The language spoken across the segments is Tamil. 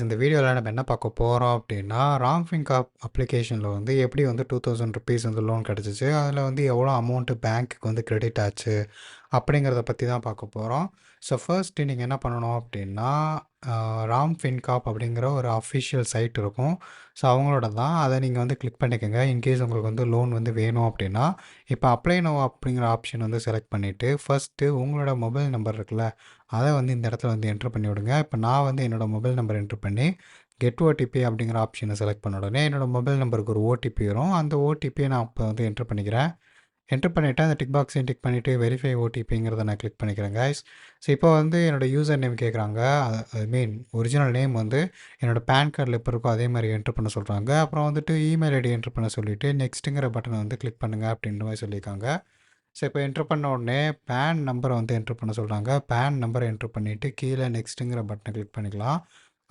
இந்த வீடியோல நம்ம என்ன பார்க்க போறோம் அப்டின்னா, ராம்ஃபிங்கா அப்ளிகேஷன்ல வந்து எப்படி வந்து ₹2000 வந்து லோன் கிடைச்சுச்சு. அதில வந்து எவ்வளோ அமௌண்ட் பேங்க்குக்கு வந்து கிரெடிட் ஆச்சு. அப்படிங்கிறத பத்தி தான் பார்க்க போறோம். ஸோ ஃபர்ஸ்ட்டு நீங்க என்ன பண்ணணும் அப்டின்னா, ராம் ஃபின்கார்ப் அப்படிங்கிற ஒரு அஃபிஷியல் சைட் இருக்கும். ஸோ அவங்களோட தான். அத நீங்க வந்து கிளிக் பண்ணிக்கங்க. இன்கேஸ் உங்களுக்கு வந்து லோன் வந்து வேணும் அப்டின்னா, இப்போ அப்ளை நவ் அப்படிங்கிற ஆப்ஷன் வந்து செலக்ட் பண்ணிட்டு, ஃபர்ஸ்ட்டு உங்களோட மொபைல் நம்பர் இருக்குல்ல, அத வந்து இந்த இடத்துல வந்து என்டர் பண்ணி விடுங்க. இப்போ நான் வந்து என்னோட மொபைல் நம்பர் என்டர் பண்ணி, கெட் ஓடிபி அப்படிங்கிற ஆப்ஷன செலக்ட் பண்ண உடனே, என்னோட மொபைல் நம்பருக்கு ஒரு ஓடிபி வரும். அந்த ஓடிபிய நான் இப்போ வந்து என்டர் பண்ணிக்கிறேன். என்டர் பண்ணிவிட்டு அந்த டிக் பாக்ஸையும் டிக் பண்ணிவிட்டு வெரிஃபை ஓடிபிங்கிறத நான் கிளிக் பண்ணிக்கிறேன் கைஸ். ஸோ இப்போ வந்து என்னோடய யூசர் நேம் கேட்குறாங்க. ஐ மீன் ஒரிஜினல் நேம் வந்து என்னோடய பேன் கார்டில் எப்போ இருக்கோ அதே மாதிரி என்ட்ரு பண்ண சொல்கிறாங்க. அப்புறம் வந்துட்டு இமெயில் ஐடி என்ட்ரு பண்ண சொல்லிவிட்டு நெக்ஸ்ட்டுங்கிற பட்டனை வந்து கிளிக் பண்ணுங்கள் அப்படின்ற மாதிரி சொல்லியிருக்காங்க. ஸோ இப்போ என்ட்ரு பண்ண உடனே பேன் நம்பரை வந்து என்ட்ரு பண்ண சொல்கிறாங்க. பேன் நம்பரை என்ட்ரு பண்ணிவிட்டு கீழே நெக்ஸ்ட்டுங்கிற பட்டனை கிளிக் பண்ணிக்கலாம்.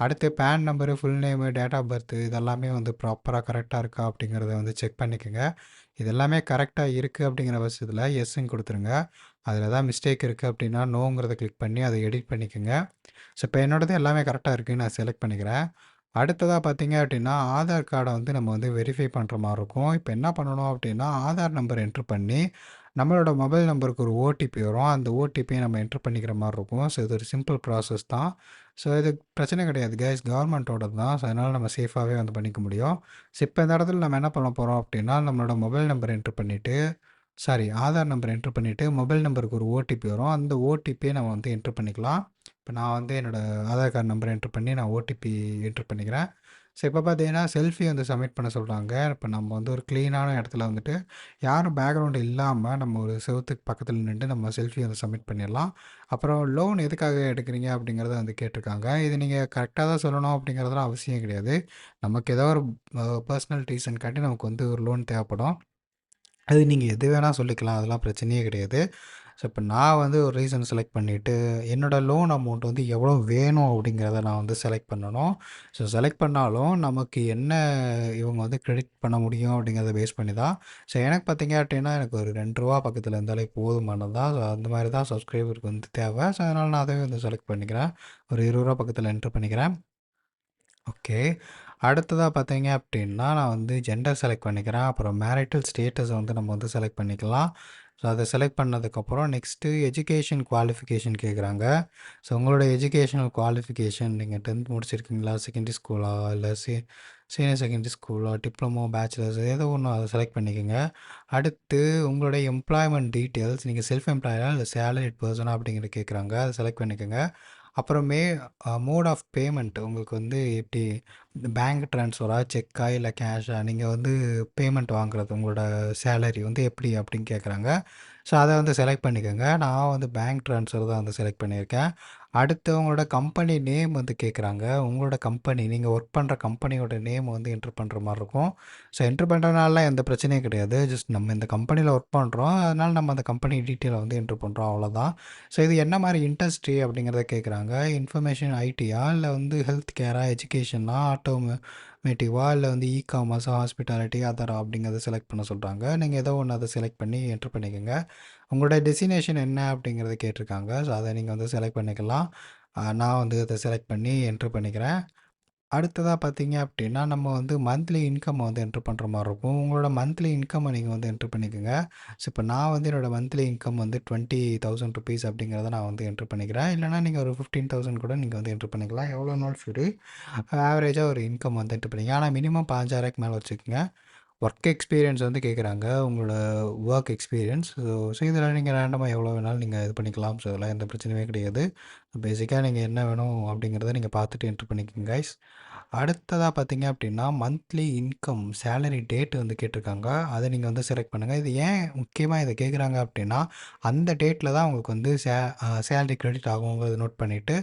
அடுத்து PAN number, full name, date of birth இதெல்லாமே வந்து ப்ராப்பராக கரெக்டாக இருக்கா அப்படிங்கிறத வந்து செக் பண்ணிக்கோங்க. இது எல்லாமே கரெக்டாக இருக்குது அப்படிங்கிற பட்சத்தில் எஸ்ன்னு கொடுத்துருங்க. அதில் ஏதாவது மிஸ்டேக் இருக்குது அப்படின்னா நோங்கிறத கிளிக் பண்ணி அதை எடிட் பண்ணிக்கோங்க. ஸோ இப்போ என்னோடது எல்லாமே கரெக்டாக இருக்குதுன்னு நான் செலக்ட் பண்ணிக்கிறேன். அடுத்ததாக பார்த்தீங்க அப்படின்னா ஆதார் கார்டை வந்து நம்ம வந்து வெரிஃபை பண்ணுற மாதிரி இருக்கும். இப்போ என்ன பண்ணணும் அப்படின்னா ஆதார் நம்பர் என்ட்ரு பண்ணி நம்மளோட மொபைல் நம்பருக்கு ஒரு ஓடிபி வரும். அந்த ஓடிபியை நம்ம என்ட்ரு பண்ணிக்கிற மாதிரி இருக்கும். ஸோ இது ஒரு சிம்பிள் ப்ராசஸ் தான். ஸோ இது பிரச்சனை கிடையாது கைஸ், கவர்மெண்ட்டோடது தான். ஸோ அதனால் நம்ம சேஃபாகவே வந்து பண்ணிக்க முடியும். ஸோ இப்போ இந்த இடத்துல நம்ம என்ன பண்ண போகிறோம் அப்படின்னா நம்மளோட மொபைல் நம்பர் என்ட்ரு பண்ணிவிட்டு ஆதார் நம்பர் என்ட்ரு பண்ணிவிட்டு மொபைல் நம்பருக்கு ஒரு ஓடிபி வரும். அந்த ஓடிபியை நம்ம வந்து என்ட்ரு பண்ணிக்கலாம். இப்போ நான் வந்து என்னோடய ஆதார் கார்டு நம்பர் என்ட்ரு பண்ணி நான் ஓடிபி என்ட்ரு பண்ணிக்கிறேன். ஸோ இப்போ பார்த்தீங்கன்னா செல்ஃபி வந்து சப்மிட் பண்ண சொல்கிறாங்க. இப்போ நம்ம வந்து ஒரு க்ளீனான இடத்துல வந்துட்டு யாரும் பேக்ரவுண்டு இல்லாமல் நம்ம ஒரு செவுத்துக்கு பக்கத்தில் நின்று நம்ம செல்ஃபி வந்து சப்மிட் பண்ணிடலாம். அப்புறம் லோன் எதுக்காக எடுக்கிறீங்க அப்படிங்கிறத வந்து கேட்டிருக்காங்க. இது நீங்கள் கரெக்டாக தான் சொல்லணும் அப்படிங்கிறதுலாம் அவசியம் கிடையாது. நமக்கு ஏதோ ஒரு பர்சனல் ரீசன்காண்டி நமக்கு வந்து ஒரு லோன் தேவைப்படும். அது நீங்கள் எது வேணால் சொல்லிக்கலாம், அதெல்லாம் பிரச்சனையே கிடையாது. ஸோ இப்போ நான் வந்து ஒரு ரீசன் செலக்ட் பண்ணிவிட்டு என்னோடய லோன் அமௌண்ட் வந்து எவ்வளோ வேணும் அப்படிங்கிறத நான் வந்து செலக்ட் பண்ணணும். ஸோ செலக்ட் பண்ணாலும் நமக்கு என்ன இவங்க வந்து கிரெடிட் பண்ண முடியும் அப்படிங்கிறத பேஸ் பண்ணி தான். ஸோ எனக்கு பார்த்தீங்க அப்படின்னா எனக்கு ஒரு ₹2 பக்கத்தில் இருந்தாலே போதுமானது தான். ஸோ அந்த மாதிரி தான் சப்ஸ்கிரைபருக்கு வந்து தேவை. ஸோ அதனால் நான் அதே வந்து செலக்ட் பண்ணிக்கிறேன். ஒரு ₹20 பக்கத்தில் என்ட்ரு பண்ணிக்கிறேன். ஓகே. அடுத்ததாக பார்த்தீங்க அப்படின்னா நான் வந்து ஜெண்டர் செலக்ட் பண்ணிக்கிறேன். அப்புறம் மேரிட்டல் ஸ்டேட்டஸை வந்து நம்ம வந்து செலக்ட் பண்ணிக்கலாம். ஸோ அதை செலக்ட் பண்ணதுக்கப்புறம் நெக்ஸ்ட்டு எஜுகேஷன் குவாலிஃபிகேஷன் கேட்குறாங்க. ஸோ உங்களோட எஜுகேஷனல் குவாலிஃபிகேஷன் நீங்கள் 10th முடிச்சிருக்கீங்களா, செகண்டரி ஸ்கூலா, இல்லை சீனியர் செகண்டரி ஸ்கூலா, டிப்ளமோ, பேச்சுலர்ஸ் ஏதோ ஒன்று அதை செலக்ட் பண்ணிக்கோங்க. அடுத்து உங்களுடைய எம்ப்ளாய்மெண்ட் டீட்டெயில்ஸ், நீங்கள் செல்ஃப் எம்ப்ளாயரா இல்லை சேலரிட் பர்சனா அப்படிங்கிறத கேட்குறாங்க. அதை செலக்ட் பண்ணிக்கோங்க. அப்புறமே மோட் ஆஃப் பேமெண்ட் உங்களுக்கு வந்து எப்படி பேங்க் ட்ரான்ஸ்ஃபரா, செக்கா, இல்லை கேஷா, நீங்கள் வந்து பேமெண்ட் வாங்குறது உங்களோட சேலரி வந்து எப்படி அப்படின்னு கேட்குறாங்க. ஸோ அதை வந்து செலக்ட் பண்ணிக்கோங்க. நான் வந்து பேங்க் ட்ரான்ஸ்ஃபர் தான் வந்து செலக்ட் பண்ணியிருக்கேன். அடுத்து உங்களோட கம்பெனி நேம் வந்து கேட்குறாங்க. உங்களோட கம்பெனி நீங்கள் ஒர்க் பண்ணுற கம்பெனியோட நேம் வந்து என்ட்ரு பண்ணுற மாதிரி இருக்கும். ஸோ என்ட்ரு பண்ணுறதுனால எந்த பிரச்சனையும் கிடையாது. ஜஸ்ட் நம்ம இந்த கம்பெனியில் ஒர்க் பண்ணுறோம், அதனால் நம்ம அந்த கம்பெனி டீட்டெயிலை வந்து என்ட்ரு பண்ணுறோம், அவ்வளோதான். ஸோ இது என்ன மாதிரி இண்டஸ்ட்ரி அப்படிங்கிறத கேட்குறாங்க. இன்ஃபர்மேஷன் ஐடியா, இல்லை வந்து ஹெல்த் கேரா, எஜுகேஷனா, ஆட்டோமேட்டிவா, இல்லை வந்து காமர்ஸா, ஹாஸ்பிட்டாலிட்டி, அதரா அப்படிங்கிறத செலக்ட் பண்ண சொல்கிறாங்க. நீங்கள் ஏதோ ஒன்று அதை செலக்ட் பண்ணி என்ட்ரு பண்ணிக்கோங்க. உங்களோட டெஸ்டினேஷன் என்ன அப்படிங்கிறத கேட்டிருக்காங்க. ஸோ அதை நீங்கள் வந்து செலக்ட் பண்ணிக்கலாம். நான் வந்து இதை செலக்ட் பண்ணி என்ட்ரு பண்ணிக்கிறேன். அடுத்ததாக பார்த்தீங்க அப்படின்னா நம்ம வந்து மந்த்லி இன்கம் வந்து என்ட்ரு பண்ணுற மாதிரி இருக்கும். உங்களோட மந்த்லி இன்கம்மை நீங்கள் வந்து என்ட்ரு பண்ணிக்கோங்க. ஸோ இப்போ நான் வந்து என்னோடய மந்த்லி இன்கம் வந்து ₹20,000 அப்படிங்கிறத நான் வந்து என்ட்ரு பண்ணிக்கிறேன். இல்லைனா நீங்கள் ஒரு 15,000 கூட நீங்கள் வந்து என்ட்ரு பண்ணிக்கலாம். எவ்வளோ நாள் சரி, ஆவரேஜாக ஒரு இன்கம் வந்து என்ட்ரு பண்ணிங்க. ஆனால் மினிமம் 15,000க்கு மேலே வச்சுக்கோங்க. ஒர்க் எக்ஸ்பீரியன்ஸ் வந்து கேட்குறாங்க, உங்களோட ஒர்க் எக்ஸ்பீரியன்ஸ். ஸோ இதில் நீங்கள் ரேண்டமாக எவ்வளோ வேணாலும் நீங்கள் இது பண்ணிக்கலாம். ஸோ இதெல்லாம் எந்த பிரச்சனையுமே கிடையாது. பேசிக்காக நீங்கள் என்ன வேணும் அப்படிங்கிறத நீங்கள் பார்த்துட்டு என்ட்ரு பண்ணிக்கோங்க கைஸ். அடுத்ததாக பார்த்தீங்க அப்படின்னா மந்த்லி இன்கம் சேலரி டேட் வந்து கேட்டிருக்காங்க. அதை நீங்கள் வந்து செலக்ட் பண்ணுங்கள். இது ஏன் முக்கியமாக இதை கேட்குறாங்க அப்படின்னா அந்த டேட்டில் தான் உங்களுக்கு வந்து சேலரி கிரெடிட் ஆகுங்கிறத நோட் பண்ணிவிட்டு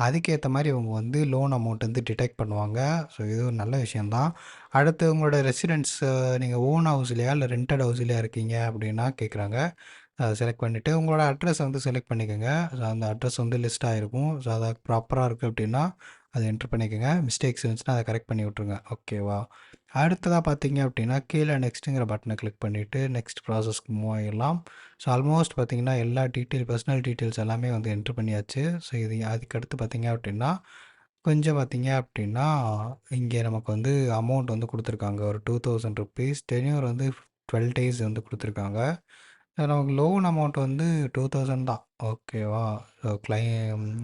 அதுக்கேற்ற மாதிரி அவங்க வந்து லோன் அமௌண்ட் வந்து டிடெக்ட் பண்ணுவாங்க. ஸோ இது ஒரு நல்ல விஷயந்தான். அடுத்து உங்களோட ரெசிடென்ஸ் நீங்கள் ஓன் ஹவுஸ்லையா இல்லை ரெண்டட் ஹவுஸ்லையா இருக்கீங்க அப்படின்னா கேட்குறாங்க. அதை செலக்ட் பண்ணிவிட்டு உங்களோட அட்ரஸ் வந்து செலக்ட் பண்ணிக்கோங்க. ஸோ அந்த அட்ரஸ் வந்து லிஸ்ட் ஆகிருக்கும். ஸோ அதை ப்ராப்பராக இருக்குது அப்படின்னா அதை என்ட்ரு பண்ணிக்கோங்க. மிஸ்டேக்ஸ் இருந்துச்சுன்னா அதை கரெக்ட் பண்ணி விட்ருங்க. ஓகேவா? அடுத்ததாக பார்த்தீங்க அப்படின்னா கீழே நெக்ஸ்ட்டுங்கிற பட்டனை கிளிக் பண்ணிவிட்டு நெக்ஸ்ட் ப்ராசஸ்க்கு மூவ் ஆகிடலாம். ஸோ ஆல்மோஸ்ட் பார்த்தீங்கன்னா எல்லா பர்சனல் டீட்டெயில்ஸ் எல்லாமே வந்து என்ட்ரு பண்ணியாச்சு. ஸோ இது அதுக்கடுத்து பார்த்தீங்க அப்படின்னா கொஞ்சம் பார்த்தீங்க அப்படின்னா, இங்கே நமக்கு வந்து அமௌண்ட் வந்து குடுத்துருக்காங்க. ஒரு ₹2000 டென்யூர் வந்து 12 டேஸ் வந்து குடுத்துருக்காங்க. நமக்கு லோன் அமௌண்ட் வந்து 2000 தான். ஓகேவா? ஸோ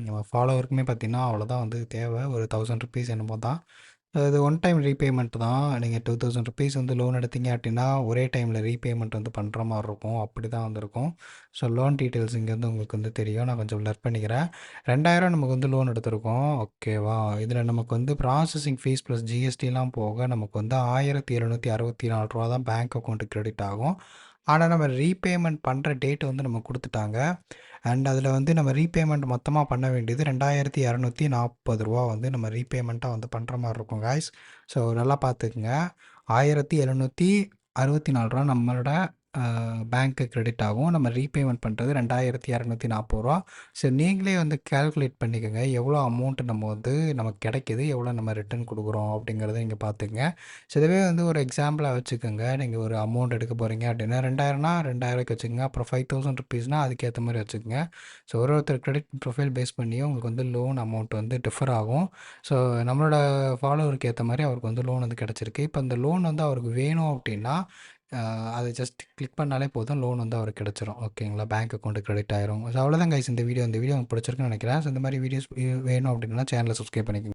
நம்ம ஃபாலோவருக்குமே பார்த்தீங்கன்னா, அவ்வளோதான் வந்து தேவை. ஒரு ₹1000 என்னமோ தான். அது ஒன் டைம் ரீபேமெண்ட் தான். நீங்க ₹2000 வந்து லோன் எடுத்தீங்க அப்படின்னா, ஒரே டைமில் ரீபேமெண்ட் வந்து பண்ணுற மாரி இருக்கும். அப்படி தான் வந்து இருக்கும். ஸோ லோன் டீட்டெயில்ஸ் இங்கே வந்து உங்களுக்கு வந்து தெரியும். நான் கொஞ்சம் பிளர் பண்ணிக்கிறேன். 2000 நமக்கு வந்து லோன் எடுத்திருக்கோம். ஓகேவா? இதில் நமக்கு வந்து ப்ராசஸிங் ஃபீஸ் ப்ளஸ் ஜிஎஸ்டிலாம் போக நமக்கு வந்து ரூ. 1764 தான் பேங்க் அக்கௌண்ட்டுக்கு கிரெடிட் ஆகும். ஆனால் நம்ம ரீபேமெண்ட் பண்ணுற டேட் வந்து நம்ம கொடுத்துட்டாங்க. அண்ட் அதில் வந்து நம்ம ரீபேமெண்ட் மொத்தமாக பண்ண வேண்டியது ரூ. 2240 வந்து நம்ம ரீபேமெண்ட்டாக வந்து பண்ணுற மாதிரி இருக்கும் காய்ஸ். ஸோ நல்லா பார்த்துக்குங்க. ரூ. 1764 நம்மளோட பேங்க்கு கிரெடிட் ஆகும். நம்ம ரீபேமெண்ட் பண்ணுறது ரூ. 2240. ஸோ நீங்களே வந்து கால்குலேட் பண்ணிக்கோங்க. எவ்வளோ அமௌண்ட்டு நம்ம வந்து நமக்கு கிடைக்கிது, எவ்வளோ நம்ம ரிட்டர்ன் கொடுக்குறோம் அப்படிங்கிறத இங்கே பார்த்துக்கங்க. ஸோ இதுவே வந்து ஒரு எக்ஸாம்பிளாக வச்சுக்கோங்க. நீங்கள் ஒரு அமௌண்ட் எடுக்க போகிறீங்க அப்படின்னா 2000னா 2000க்கு வச்சுக்கோங்க. அப்புறம் ₹5000 அதுக்கேற்ற மாதிரி வச்சுக்கோங்க. ஸோ ஒருத்தர் கிரெடிட் ப்ரொஃபைல் பேஸ் பண்ணியும் உங்களுக்கு வந்து லோன் அமௌண்ட் வந்து டிஃபர் ஆகும். ஸோ நம்மளோட ஃபாலோவருக்கு ஏற்ற மாதிரி அவருக்கு வந்து லோன் வந்து கிடச்சிருக்கு. இப்போ அந்த லோன் வந்து அவருக்கு வேணும் அப்படின்னா அதை ஜஸ்ட் கிளிக் பண்ணாலே போதும், லோன் வந்து அவருக்கு கிடச்சிரும். ஓகேங்களா? பேங்க் அக்கௌண்ட்டு கிரெடிட் ஆயிரும். ஸோ அவ்வளோதான் கைஸ் இந்த வீடியோ உங்களுக்கு பிடிச்சிருக்குன்னு நினைக்கிறேன். ஸோ இந்த மாதிரி வீடியோஸ் வேணும் அப்படின்னா சேனலை சப்ஸ்கிரைப் பண்ணிக்கோங்க.